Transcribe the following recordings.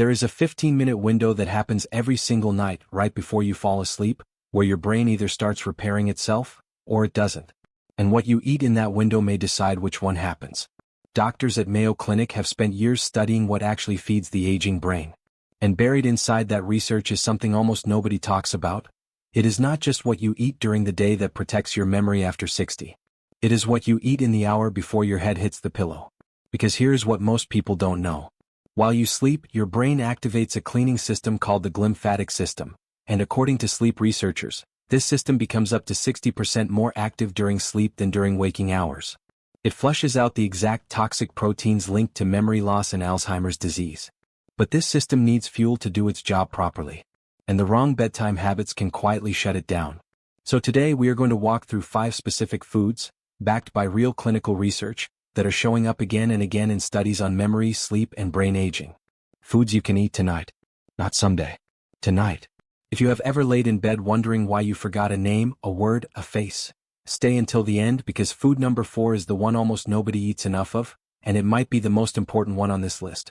There is a 15-minute window that happens every single night right before you fall asleep, where your brain either starts repairing itself, or it doesn't. And what you eat in that window may decide which one happens. Doctors at Mayo Clinic have spent years studying what actually feeds the aging brain. And buried inside that research is something almost nobody talks about. It is not just what you eat during the day that protects your memory after 60. It is what you eat in the hour before your head hits the pillow. Because here's what most people don't know. While you sleep, your brain activates a cleaning system called the glymphatic system, and according to sleep researchers, this system becomes up to 60% more active during sleep than during waking hours. It flushes out the exact toxic proteins linked to memory loss and Alzheimer's disease. But this system needs fuel to do its job properly, and the wrong bedtime habits can quietly shut it down. So today we are going to walk through 5 specific foods, backed by real clinical research, that are showing up again and again in studies on memory, sleep, and brain aging. Foods you can eat tonight. Not someday. Tonight. If you have ever laid in bed wondering why you forgot a name, a word, a face, stay until the end because food number 4 is the one almost nobody eats enough of, and it might be the most important one on this list.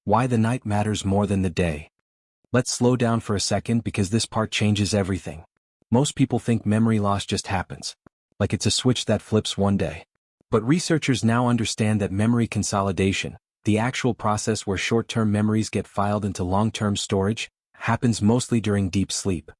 Why the night matters more than the day. Let's slow down for a second because this part changes everything. Most people think memory loss just happens, like it's a switch that flips one day. But researchers now understand that memory consolidation, the actual process where short-term memories get filed into long-term storage, happens mostly during deep sleep.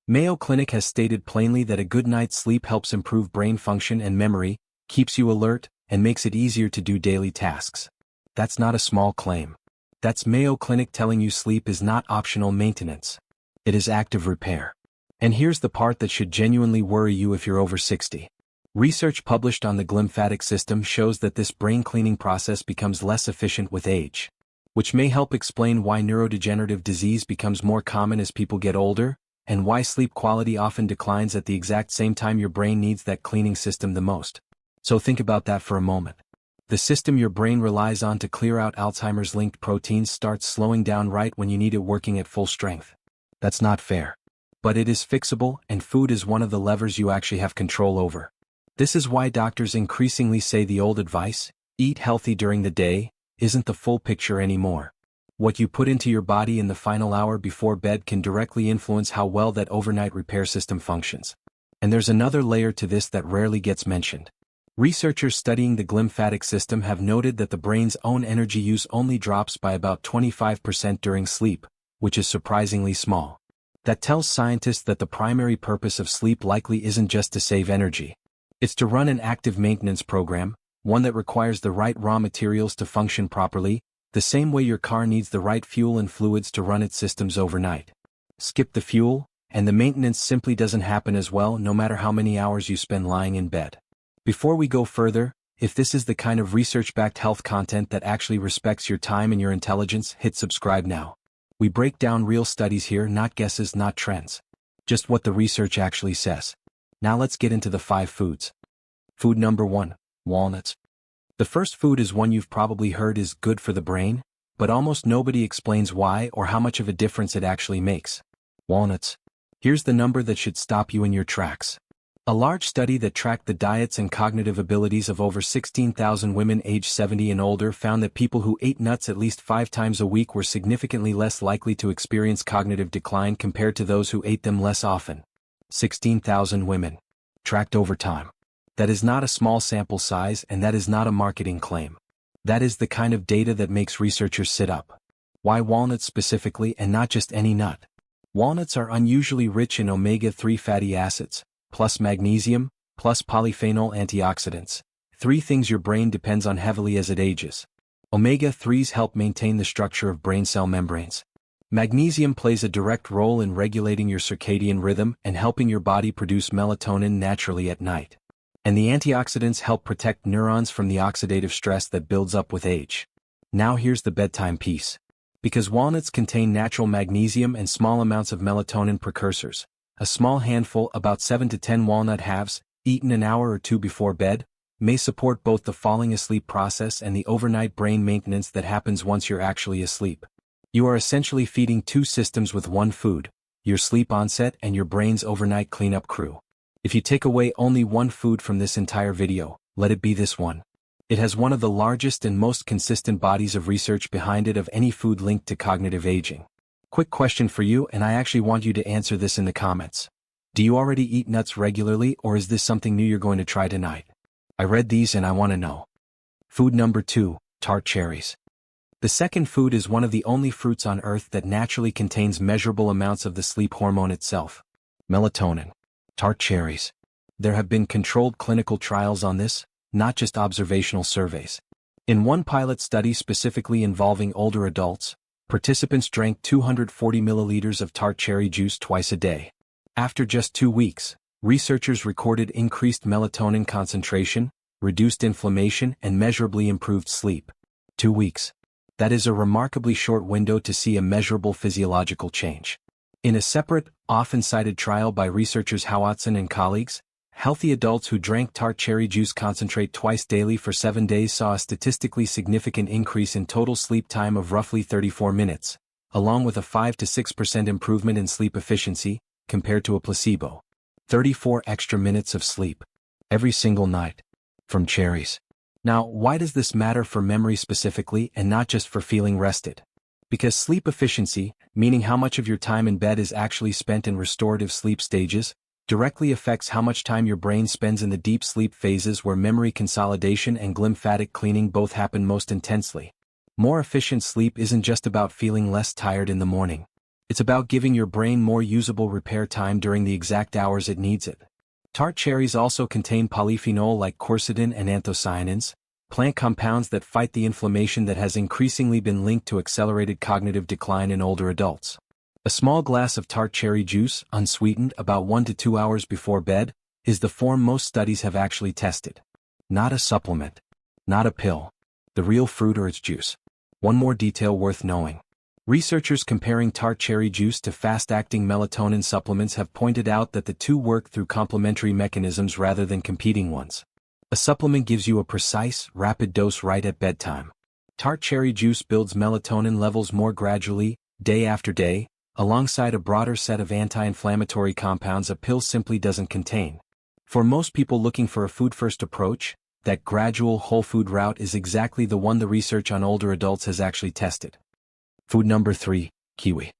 Mayo Clinic has stated plainly that a good night's sleep helps improve brain function and memory, keeps you alert, and makes it easier to do daily tasks. That's not a small claim. That's Mayo Clinic telling you sleep is not optional maintenance. It is active repair. And here's the part that should genuinely worry you if you're over 60. Research published on the glymphatic system shows that this brain cleaning process becomes less efficient with age, which may help explain why neurodegenerative disease becomes more common as people get older, and why sleep quality often declines at the exact same time your brain needs that cleaning system the most. So think about that for a moment. The system your brain relies on to clear out Alzheimer's-linked proteins starts slowing down right when you need it working at full strength. That's not fair. But it is fixable, and food is one of the levers you actually have control over. This is why doctors increasingly say the old advice, eat healthy during the day, isn't the full picture anymore. What you put into your body in the final hour before bed can directly influence how well that overnight repair system functions. And there's another layer to this that rarely gets mentioned. Researchers studying the glymphatic system have noted that the brain's own energy use only drops by about 25% during sleep, which is surprisingly small. That tells scientists that the primary purpose of sleep likely isn't just to save energy. It's to run an active maintenance program, one that requires the right raw materials to function properly, the same way your car needs the right fuel and fluids to run its systems overnight. Skip the fuel, and the maintenance simply doesn't happen as well no matter how many hours you spend lying in bed. Before we go further, if this is the kind of research-backed health content that actually respects your time and your intelligence, hit subscribe now. We break down real studies here, not guesses, not trends. Just what the research actually says. Now let's get into the 5 foods. Food number 1, walnuts. The first food is one you've probably heard is good for the brain, but almost nobody explains why or how much of a difference it actually makes. Walnuts. Here's the number that should stop you in your tracks. A large study that tracked the diets and cognitive abilities of over 16,000 women aged 70 and older found that people who ate nuts at least 5 times a week were significantly less likely to experience cognitive decline compared to those who ate them less often. 16,000 women. Tracked over time. That is not a small sample size, and that is not a marketing claim. That is the kind of data that makes researchers sit up. Why walnuts specifically and not just any nut? Walnuts are unusually rich in omega-3 fatty acids, plus magnesium, plus polyphenol antioxidants, 3 things your brain depends on heavily as it ages. Omega-3s help maintain the structure of brain cell membranes. Magnesium plays a direct role in regulating your circadian rhythm and helping your body produce melatonin naturally at night. And the antioxidants help protect neurons from the oxidative stress that builds up with age. Now here's the bedtime piece. Because walnuts contain natural magnesium and small amounts of melatonin precursors, a small handful, about 7 to 10 walnut halves, eaten an hour or 2 before bed, may support both the falling asleep process and the overnight brain maintenance that happens once you're actually asleep. You are essentially feeding 2 systems with one food, your sleep onset and your brain's overnight cleanup crew. If you take away only one food from this entire video, let it be this one. It has one of the largest and most consistent bodies of research behind it of any food linked to cognitive aging. Quick question for you, and I actually want you to answer this in the comments. Do you already eat nuts regularly, or is this something new you're going to try tonight? I read these and I want to know. Food number 2, tart cherries. The second food is one of the only fruits on Earth that naturally contains measurable amounts of the sleep hormone itself, melatonin. Tart cherries. There have been controlled clinical trials on this, not just observational surveys. In one pilot study specifically involving older adults, participants drank 240 milliliters of tart cherry juice twice a day. After just 2 weeks, researchers recorded increased melatonin concentration, reduced inflammation, and measurably improved sleep. 2 weeks. That is a remarkably short window to see a measurable physiological change. In a separate, often cited trial by researchers Howatson and colleagues, healthy adults who drank tart cherry juice concentrate twice daily for 7 days saw a statistically significant increase in total sleep time of roughly 34 minutes, along with a 5 to 6% improvement in sleep efficiency, compared to a placebo. 34 extra minutes of sleep. Every single night. From cherries. Now, why does this matter for memory specifically and not just for feeling rested? Because sleep efficiency, meaning how much of your time in bed is actually spent in restorative sleep stages, directly affects how much time your brain spends in the deep sleep phases where memory consolidation and glymphatic cleaning both happen most intensely. More efficient sleep isn't just about feeling less tired in the morning. It's about giving your brain more usable repair time during the exact hours it needs it. Tart cherries also contain polyphenol like quercetin and anthocyanins, plant compounds that fight the inflammation that has increasingly been linked to accelerated cognitive decline in older adults. A small glass of tart cherry juice, unsweetened, about 1 to 2 hours before bed, is the form most studies have actually tested. Not a supplement. Not a pill. The real fruit or its juice. One more detail worth knowing. Researchers comparing tart cherry juice to fast-acting melatonin supplements have pointed out that the two work through complementary mechanisms rather than competing ones. A supplement gives you a precise, rapid dose right at bedtime. Tart cherry juice builds melatonin levels more gradually, day after day, alongside a broader set of anti-inflammatory compounds a pill simply doesn't contain. For most people looking for a food-first approach, that gradual whole food route is exactly the one the research on older adults has actually tested. Food number 3, kiwi.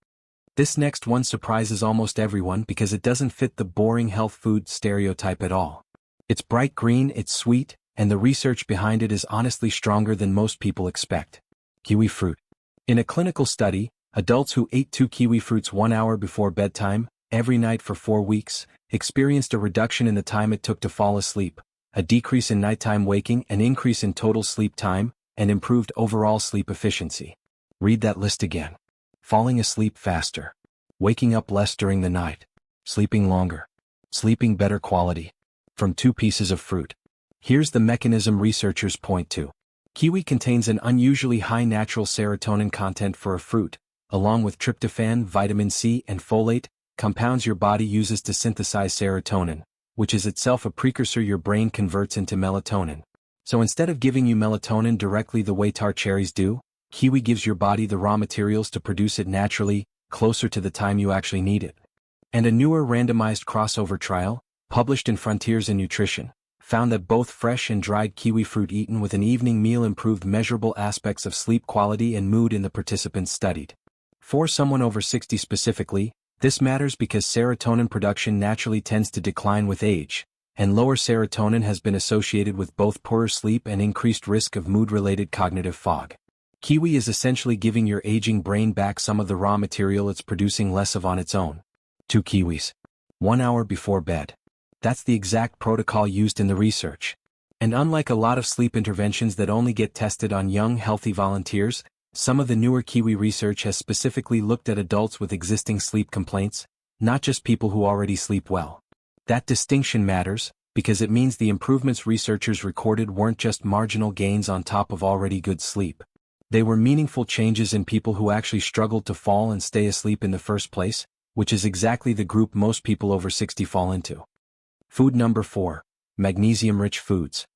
This next one surprises almost everyone because it doesn't fit the boring health food stereotype at all. It's bright green, it's sweet, and the research behind it is honestly stronger than most people expect. Kiwi fruit. In a clinical study, adults who ate 2 kiwi fruits 1 hour before bedtime, every night for 4 weeks, experienced a reduction in the time it took to fall asleep, a decrease in nighttime waking, an increase in total sleep time, and improved overall sleep efficiency. Read that list again. Falling asleep faster. Waking up less during the night. Sleeping longer. Sleeping better quality. From 2 pieces of fruit. Here's the mechanism researchers point to. Kiwi contains an unusually high natural serotonin content for a fruit, along with tryptophan, vitamin C, and folate, compounds your body uses to synthesize serotonin, which is itself a precursor your brain converts into melatonin. So instead of giving you melatonin directly the way tart cherries do, kiwi gives your body the raw materials to produce it naturally, closer to the time you actually need it. And a newer randomized crossover trial, published in Frontiers in Nutrition, found that both fresh and dried kiwi fruit eaten with an evening meal improved measurable aspects of sleep quality and mood in the participants studied. For someone over 60 specifically, this matters because serotonin production naturally tends to decline with age, and lower serotonin has been associated with both poorer sleep and increased risk of mood-related cognitive fog. Kiwi is essentially giving your aging brain back some of the raw material it's producing less of on its own. 2 kiwis. 1 hour before bed. That's the exact protocol used in the research. And unlike a lot of sleep interventions that only get tested on young, healthy volunteers, some of the newer kiwi research has specifically looked at adults with existing sleep complaints, not just people who already sleep well. That distinction matters, because it means the improvements researchers recorded weren't just marginal gains on top of already good sleep. They were meaningful changes in people who actually struggled to fall and stay asleep in the first place, which is exactly the group most people over 60 fall into. Food number 4, magnesium-rich foods.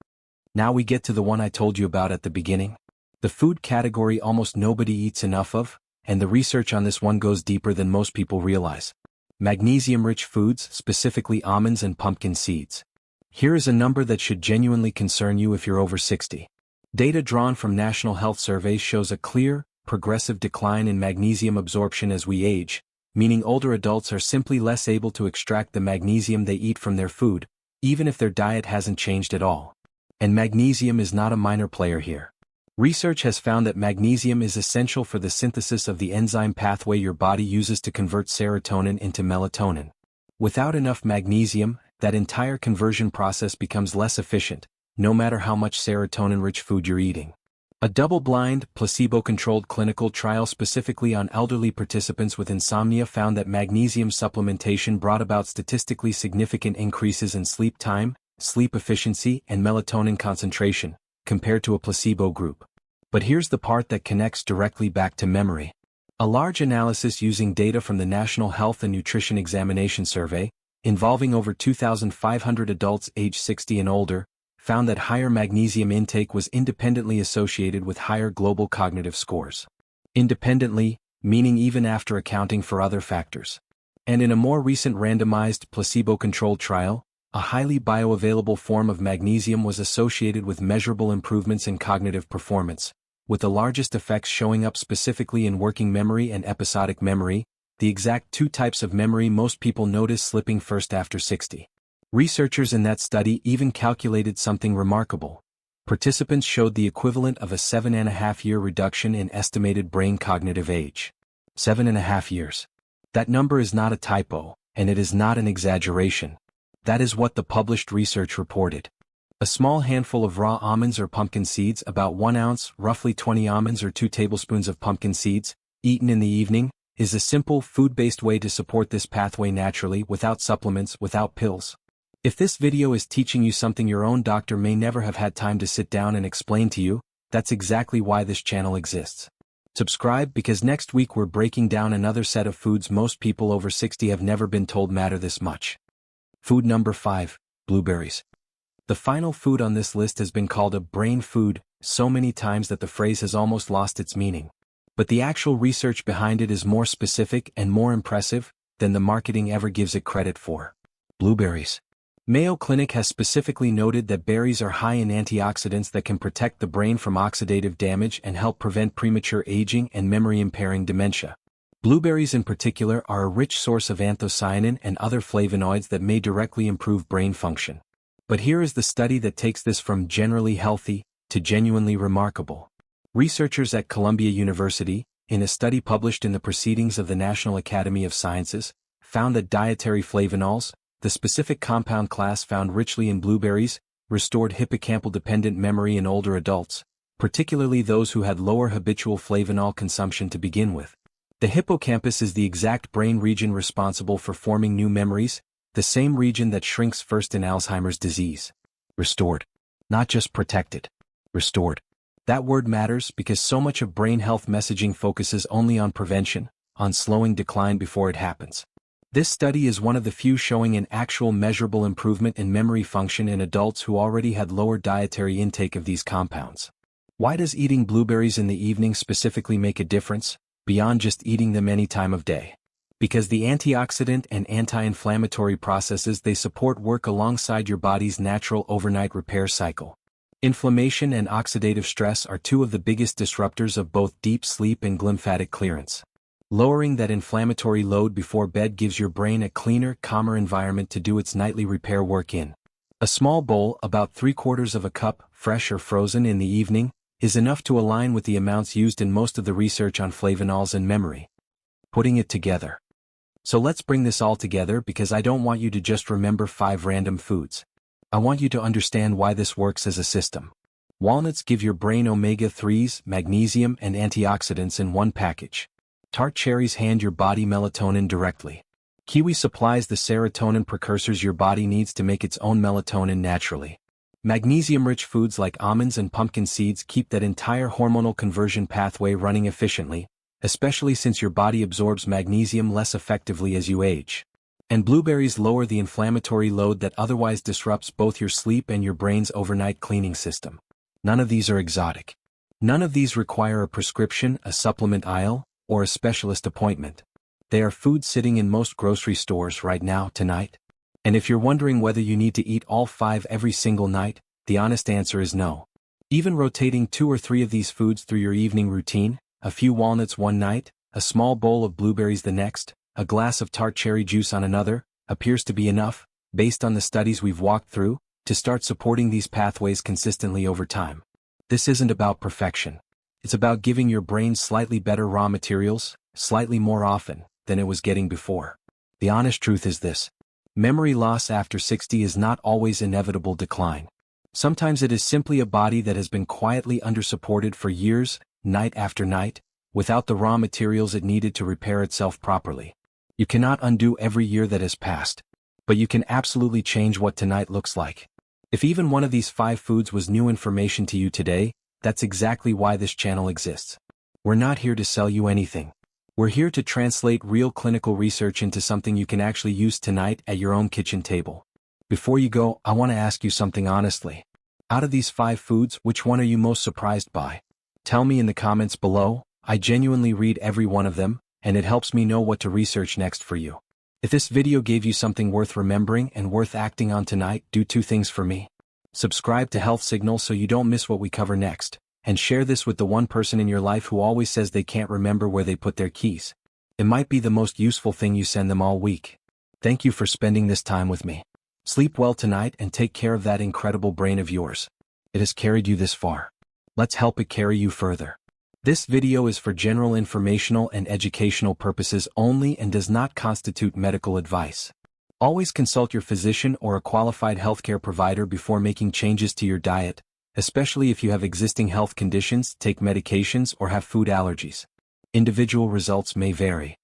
Now we get to the one I told you about at the beginning. The food category almost nobody eats enough of, and the research on this one goes deeper than most people realize. Magnesium-rich foods, specifically almonds and pumpkin seeds. Here is a number that should genuinely concern you if you're over 60. Data drawn from national health surveys shows a clear, progressive decline in magnesium absorption as we age, meaning older adults are simply less able to extract the magnesium they eat from their food, even if their diet hasn't changed at all. And magnesium is not a minor player here. Research has found that magnesium is essential for the synthesis of the enzyme pathway your body uses to convert serotonin into melatonin. Without enough magnesium, that entire conversion process becomes less efficient, no matter how much serotonin-rich food you're eating. A double-blind, placebo-controlled clinical trial specifically on elderly participants with insomnia found that magnesium supplementation brought about statistically significant increases in sleep time, sleep efficiency, and melatonin concentration, compared to a placebo group. But here's the part that connects directly back to memory. A large analysis using data from the National Health and Nutrition Examination Survey, involving over 2,500 adults aged 60 and older, found that higher magnesium intake was independently associated with higher global cognitive scores. Independently, meaning even after accounting for other factors. And in a more recent randomized, placebo-controlled trial, a highly bioavailable form of magnesium was associated with measurable improvements in cognitive performance, with the largest effects showing up specifically in working memory and episodic memory, the exact two types of memory most people notice slipping first after 60. Researchers in that study even calculated something remarkable. Participants showed the equivalent of a 7.5-year reduction in estimated brain cognitive age. 7.5 years. That number is not a typo, and it is not an exaggeration. That is what the published research reported. A small handful of raw almonds or pumpkin seeds, about 1 ounce, roughly 20 almonds or 2 tablespoons of pumpkin seeds, eaten in the evening, is a simple, food-based way to support this pathway naturally, without supplements, without pills. If this video is teaching you something your own doctor may never have had time to sit down and explain to you, that's exactly why this channel exists. Subscribe because next week we're breaking down another set of foods most people over 60 have never been told matter this much. Food number 5, blueberries. The final food on this list has been called a brain food so many times that the phrase has almost lost its meaning. But the actual research behind it is more specific and more impressive than the marketing ever gives it credit for. Blueberries. Mayo Clinic has specifically noted that berries are high in antioxidants that can protect the brain from oxidative damage and help prevent premature aging and memory-impairing dementia. Blueberries in particular are a rich source of anthocyanin and other flavonoids that may directly improve brain function. But here is the study that takes this from generally healthy to genuinely remarkable. Researchers at Columbia University, in a study published in the Proceedings of the National Academy of Sciences, found that dietary flavonols, the specific compound class found richly in blueberries, restored hippocampal-dependent memory in older adults, particularly those who had lower habitual flavonol consumption to begin with. The hippocampus is the exact brain region responsible for forming new memories, the same region that shrinks first in Alzheimer's disease. Restored. Not just protected. Restored. That word matters because so much of brain health messaging focuses only on prevention, on slowing decline before it happens. This study is one of the few showing an actual measurable improvement in memory function in adults who already had lower dietary intake of these compounds. Why does eating blueberries in the evening specifically make a difference, beyond just eating them any time of day? Because the antioxidant and anti-inflammatory processes they support work alongside your body's natural overnight repair cycle. Inflammation and oxidative stress are two of the biggest disruptors of both deep sleep and glymphatic clearance. Lowering that inflammatory load before bed gives your brain a cleaner, calmer environment to do its nightly repair work in. A small bowl, about 3/4 of a cup, fresh or frozen in the evening, is enough to align with the amounts used in most of the research on flavonols and memory. Putting it together. So let's bring this all together because I don't want you to just remember 5 random foods. I want you to understand why this works as a system. Walnuts give your brain omega-3s, magnesium, and antioxidants in one package. Tart cherries hand your body melatonin directly. Kiwi supplies the serotonin precursors your body needs to make its own melatonin naturally. Magnesium-rich foods like almonds and pumpkin seeds keep that entire hormonal conversion pathway running efficiently, especially since your body absorbs magnesium less effectively as you age. And blueberries lower the inflammatory load that otherwise disrupts both your sleep and your brain's overnight cleaning system. None of these are exotic. None of these require a prescription, a supplement aisle, or a specialist appointment. They are food sitting in most grocery stores right now, tonight. And if you're wondering whether you need to eat all 5 every single night, the honest answer is no. Even rotating 2 or 3 of these foods through your evening routine, a few walnuts one night, a small bowl of blueberries the next, a glass of tart cherry juice on another, appears to be enough, based on the studies we've walked through, to start supporting these pathways consistently over time. This isn't about perfection. It's about giving your brain slightly better raw materials, slightly more often, than it was getting before. The honest truth is this. Memory loss after 60 is not always inevitable decline. Sometimes it is simply a body that has been quietly undersupported for years, night after night, without the raw materials it needed to repair itself properly. You cannot undo every year that has passed, but you can absolutely change what tonight looks like. If even one of these 5 foods was new information to you today, that's exactly why this channel exists. We're not here to sell you anything. We're here to translate real clinical research into something you can actually use tonight at your own kitchen table. Before you go, I want to ask you something honestly. Out of these 5 foods, which one are you most surprised by? Tell me in the comments below. I genuinely read every one of them, and it helps me know what to research next for you. If this video gave you something worth remembering and worth acting on tonight, do 2 things for me. Subscribe to Health Signal so you don't miss what we cover next, and share this with the one person in your life who always says they can't remember where they put their keys. It might be the most useful thing you send them all week. Thank you for spending this time with me. Sleep well tonight and take care of that incredible brain of yours. It has carried you this far. Let's help it carry you further. This video is for general informational and educational purposes only and does not constitute medical advice. Always consult your physician or a qualified healthcare provider before making changes to your diet, especially if you have existing health conditions, take medications, or have food allergies. Individual results may vary.